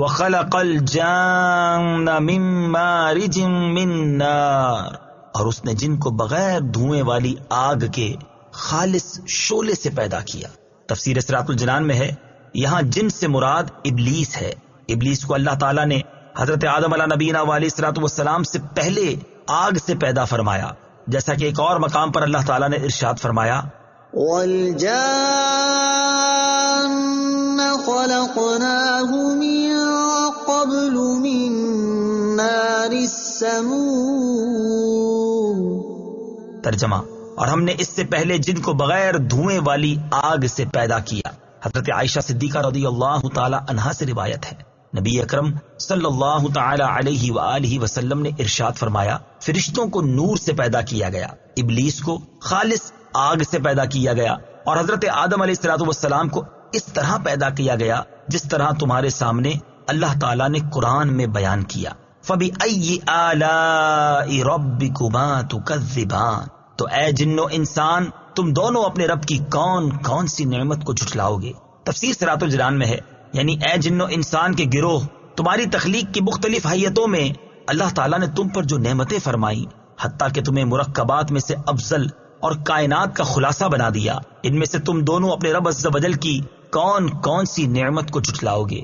وَخَلَقَ الْجَانَّ مِن مَّارِجٍ مِّن نَّارٍ، اور اس نے جن کو بغیر دھوئیں والی آگ کے خالص شعلے سے پیدا کیا۔ تفسیر صراط الجنان میں ہے یہاں جن سے مراد ابلیس ہے۔ ابلیس کو اللہ تعالیٰ نے حضرت آدم علیہ نبینا علیہ الصلوۃ والسلام سے پہلے آگ سے پیدا فرمایا، جیسا کہ ایک اور مقام پر اللہ تعالیٰ نے ارشاد فرمایا وَالْجَانَّ خَلَقْنَاهُ مِن قَبْلُ مِن نَّارِ السَّمُومِ۔ ترجمہ، اور ہم نے اس سے پہلے جن کو بغیر دھوئیں والی آگ سے پیدا کیا۔ حضرت عائشہ صدیقہ رضی اللہ تعالی عنہا سے روایت ہے، نبی اکرم صلی اللہ تعالی علیہ وآلہ وسلم نے ارشاد فرمایا، فرشتوں کو نور سے پیدا کیا گیا، ابلیس کو خالص آگ سے پیدا کیا گیا، اور حضرت آدم علیہ الصلوۃ والسلام کو اس طرح پیدا کیا گیا جس طرح تمہارے سامنے اللہ تعالیٰ نے قرآن میں بیان کیا۔ فَبِأَيِّ آلَاءِ رَبِّكُمَا تُكَذِّبَانِ، تو اے جنو انسان تم دونوں اپنے رب کی کون کون سی نعمت کو جھٹلاؤ گے۔ تفسیر صراط الجنان میں ہے یعنی اے جنو انسان کے گروہ، تمہاری تخلیق کی مختلف حیتوں میں اللہ تعالیٰ نے تم پر جو نعمتیں فرمائی، حتیٰ کہ تمہیں مرکبات میں سے افضل اور کائنات کا خلاصہ بنا دیا، ان میں سے تم دونوں اپنے رب عز و جل کی کون کون سی نعمت کو جھٹلاؤ گے۔